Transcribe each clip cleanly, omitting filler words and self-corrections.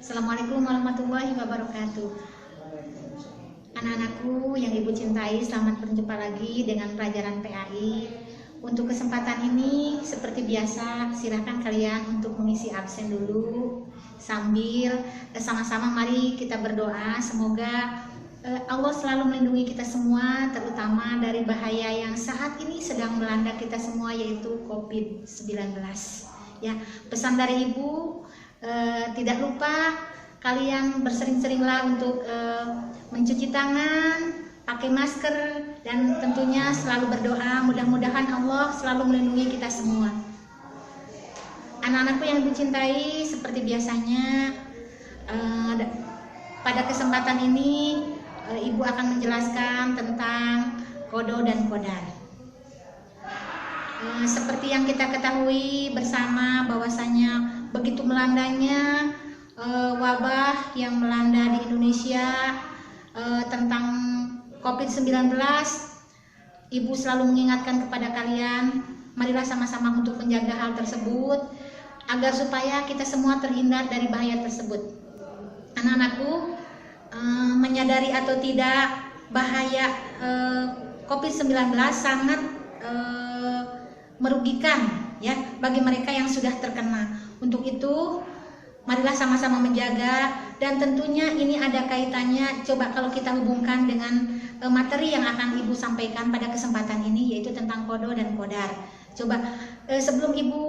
Assalamualaikum warahmatullahi wabarakatuh. Anak-anakku yang Ibu cintai, selamat berjumpa lagi dengan pelajaran PAI. Untuk kesempatan ini, seperti biasa, silakan kalian untuk mengisi absen dulu. Sambil sama-sama mari kita berdoa, semoga Allah selalu melindungi kita semua, terutama dari bahaya yang saat ini sedang melanda kita semua, yaitu COVID-19. Ya, pesan dari Ibu, tidak lupa kalian bersering-seringlah untuk mencuci tangan, pakai masker, dan tentunya selalu berdoa. Mudah-mudahan Allah selalu melindungi kita semua. Anak-anakku yang dicintai, seperti biasanya pada kesempatan ini Ibu akan menjelaskan tentang kodo dan kodar. Seperti yang kita ketahui bersama bahwasanya begitu melandanya wabah yang melanda di Indonesia tentang COVID-19, Ibu selalu mengingatkan kepada kalian, marilah sama-sama untuk menjaga hal tersebut agar supaya kita semua terhindar dari bahaya tersebut. Anak-anakku, menyadari atau tidak bahaya COVID-19 sangat merugikan ya bagi mereka yang sudah terkena. Untuk itu marilah sama-sama menjaga, dan tentunya ini ada kaitannya, coba kalau kita hubungkan dengan materi yang akan Ibu sampaikan pada kesempatan ini, yaitu tentang kodo dan kodar. Coba sebelum Ibu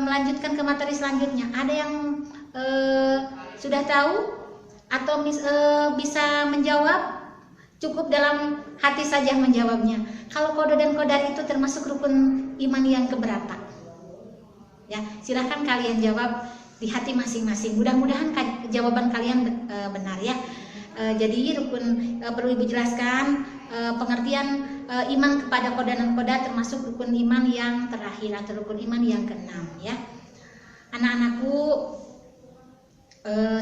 melanjutkan ke materi selanjutnya, ada yang sudah tahu atau bisa menjawab? Cukup dalam hati saja menjawabnya. Kalau kodo dan kodar itu termasuk rukun iman yang keberapa? Ya, silahkan kalian jawab di hati masing-masing. Mudah-mudahan jawaban kalian benar ya. Jadi rukun perlu Ibu jelaskan pengertian iman kepada kodo dan kodar termasuk rukun iman yang terakhir atau rukun iman yang keenam ya. Anak-anakku,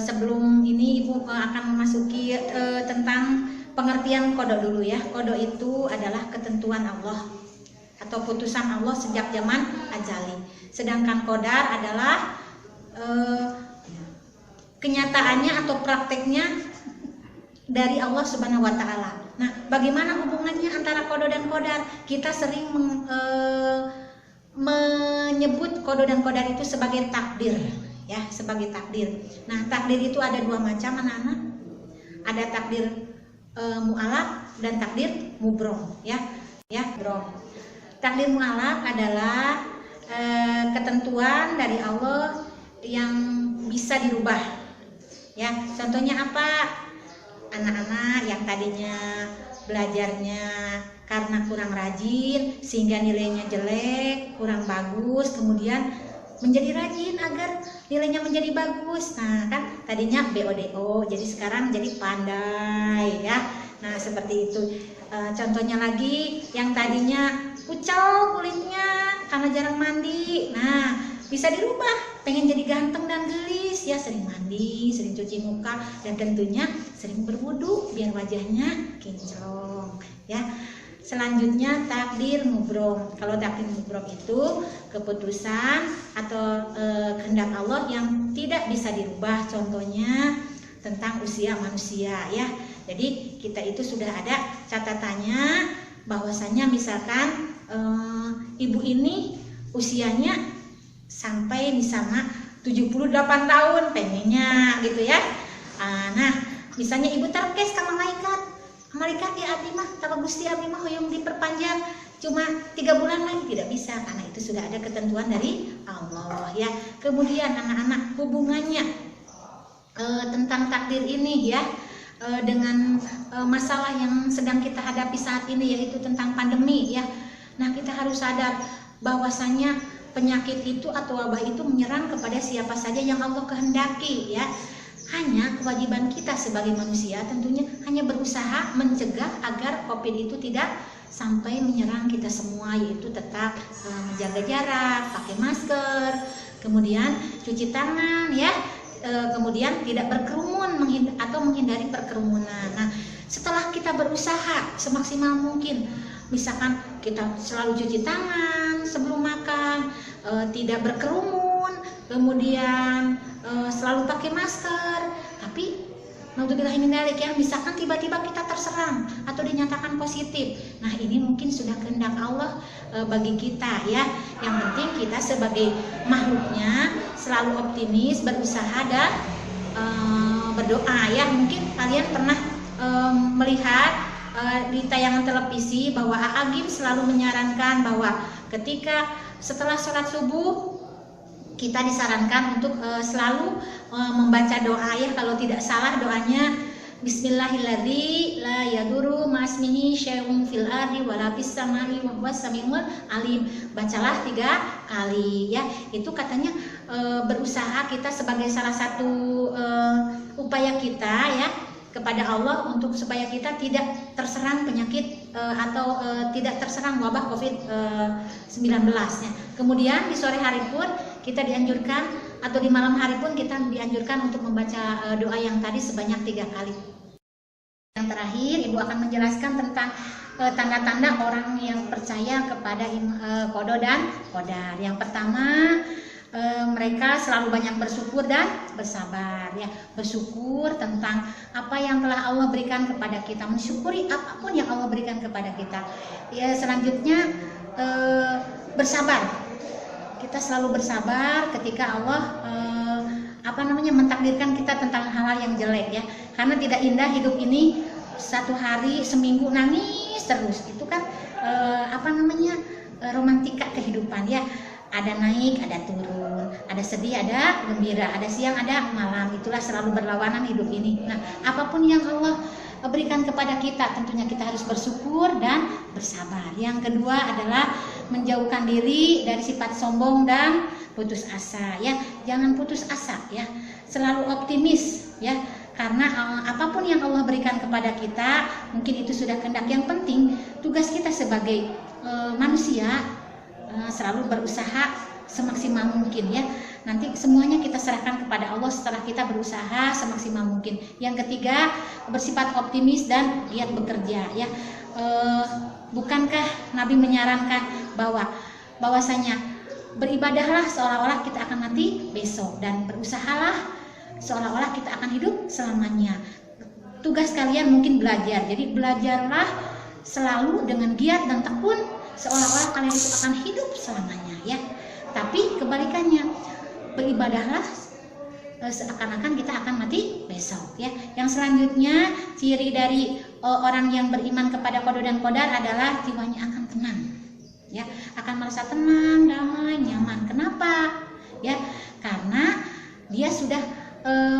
sebelum ini Ibu akan memasuki tentang pengertian kodo dulu ya. Kodo itu adalah ketentuan Allah atau putusan Allah sejak zaman azali. Sedangkan kodar adalah kenyataannya atau prakteknya dari Allah Subhanahu wa Ta'ala. Nah, bagaimana hubungannya antara kodo dan kodar? Kita sering menyebut kodo dan kodar itu sebagai takdir, ya, sebagai takdir. Nah, takdir itu ada dua macam, anak-anak. Ada takdir mu'alaq dan takdir mubrom, ya, bro. Takdir mu'alaq adalah ketentuan dari Allah yang bisa dirubah. Ya, contohnya apa? Anak-anak yang tadinya belajarnya karena kurang rajin sehingga nilainya jelek, kurang bagus, kemudian menjadi rajin agar nilainya menjadi bagus. Nah, kan tadinya BODO, jadi sekarang jadi pandai ya. Nah, seperti itu. Contohnya lagi yang tadinya pucau kulitnya karena jarang mandi. Nah, bisa dirubah, pengen jadi ganteng dan gelis ya, sering mandi, sering cuci muka, dan tentunya sering berwudu biar wajahnya kinclong ya. Selanjutnya takdir mubrom. Kalau takdir mubrom itu keputusan atau kehendak Allah yang tidak bisa dirubah. Contohnya tentang usia manusia ya. Jadi kita itu sudah ada catatannya bahwasanya misalkan ibu ini usianya sampai misalnya 78 tahun pengennya gitu ya. Nah, misalnya ibu terkes ke malaikat ya abdi mah tapa Gusti abdi mah hoyong diperpanjang cuma 3 bulan lagi, tidak bisa karena itu sudah ada ketentuan dari Allah ya. Kemudian anak-anak, hubungannya tentang takdir ini ya dengan masalah yang sedang kita hadapi saat ini, yaitu tentang pandemi ya. Nah, kita harus sadar bahwasanya penyakit itu atau wabah itu menyerang kepada siapa saja yang Allah kehendaki ya. Hanya kewajiban kita sebagai manusia tentunya hanya berusaha mencegah agar COVID itu tidak sampai menyerang kita semua, yaitu tetap menjaga jarak, pakai masker, kemudian cuci tangan ya, kemudian tidak berkerumun atau menghindari perkerumunan. Nah, setelah kita berusaha semaksimal mungkin, misalkan kita selalu cuci tangan sebelum makan, tidak berkerumun, kemudian selalu pakai pakai masker. Tapi naudzubillah min dzalik ya, misalkan tiba-tiba kita terserang atau dinyatakan positif. Nah, ini mungkin sudah kehendak Allah bagi kita ya. Yang penting kita sebagai makhluknya selalu optimis, berusaha dan berdoa ya. Mungkin kalian pernah melihat di tayangan televisi bahwa Agim selalu menyarankan bahwa ketika setelah sholat subuh kita disarankan untuk selalu membaca doa ya. Kalau tidak salah doanya Bismillahirrahmanirrahim la yaduru ma'asmihi syai'un fil ardi wala fis samai wa huwas samiul alim. Bacalah 3 kali ya. Itu katanya berusaha kita sebagai salah satu upaya kita ya kepada Allah untuk supaya kita tidak terserang penyakit atau tidak terserang wabah COVID-19 ya. Kemudian di sore hari pun kita dianjurkan atau di malam hari pun kita dianjurkan untuk membaca doa yang tadi sebanyak 3 kali. Yang terakhir, Ibu akan menjelaskan tentang tanda-tanda orang yang percaya kepada qada dan qadar. Yang pertama, mereka selalu banyak bersyukur dan bersabar ya. Bersyukur tentang apa yang telah Allah berikan kepada kita, mensyukuri apapun yang Allah berikan kepada kita. Ya, selanjutnya bersabar. Kita selalu bersabar ketika Allah mentakdirkan kita tentang hal-hal yang jelek ya. Karena tidak indah hidup ini satu hari seminggu nangis terus. Itu kan romantika kehidupan ya. Ada naik, ada turun, ada sedih, ada gembira, ada siang, ada malam. Itulah selalu berlawanan hidup ini. Nah, apapun yang Allah berikan kepada kita, tentunya kita harus bersyukur dan bersabar. Yang kedua adalah menjauhkan diri dari sifat sombong dan putus asa ya. Jangan putus asa ya. Selalu optimis ya. Karena apapun yang Allah berikan kepada kita, mungkin itu sudah kehendak. Yang penting tugas kita sebagai manusia selalu berusaha semaksimal mungkin ya. Nanti semuanya kita serahkan kepada Allah setelah kita berusaha semaksimal mungkin. Yang ketiga, bersifat optimis dan giat bekerja ya. Bukankah Nabi menyarankan bahwasanya beribadahlah seolah-olah kita akan mati besok, dan berusahalah seolah-olah kita akan hidup selamanya. Tugas kalian mungkin belajar. Jadi belajarlah selalu dengan giat dan tekun seolah-olah kalian itu akan hidup selamanya ya. Tapi kebalikannya, beribadahlah seakan-akan kita akan mati besok ya. Yang selanjutnya, ciri dari orang yang beriman kepada qada dan qadar adalah jiwanya akan tenang ya, akan merasa tenang, damai, nyaman. Kenapa? Ya, karena dia sudah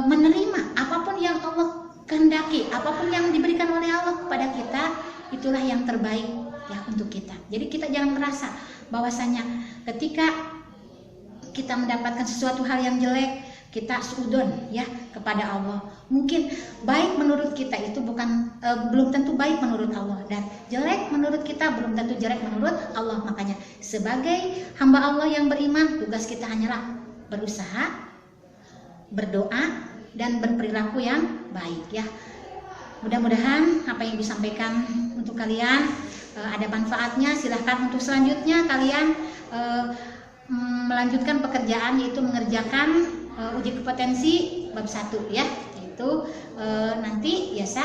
menerima apapun yang Allah kehendaki, apapun yang diberikan oleh Allah kepada kita, itulah yang terbaik ya untuk kita. Jadi kita jangan merasa bahwasanya ketika kita mendapatkan sesuatu hal yang jelek, kita suudon ya kepada Allah. Mungkin baik menurut kita itu belum tentu baik menurut Allah, dan jelek menurut kita belum tentu jelek menurut Allah. Makanya sebagai hamba Allah yang beriman, tugas kita hanyalah berusaha, berdoa, dan berperilaku yang baik ya. Mudah-mudahan apa yang disampaikan untuk kalian ada manfaatnya. Silahkan untuk selanjutnya kalian melanjutkan pekerjaan, yaitu mengerjakan uji kompetensi bab 1 ya. Itu nanti biasa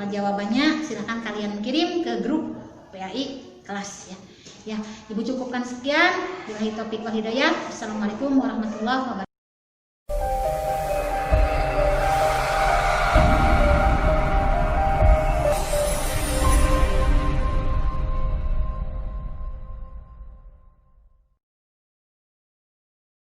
jawabannya silahkan kalian kirim ke grup PAI kelas ya. Ya, Ibu cukupkan sekian. Wabillahi taufiq wal hidayah. Assalamualaikum warahmatullahi wabarakatuh.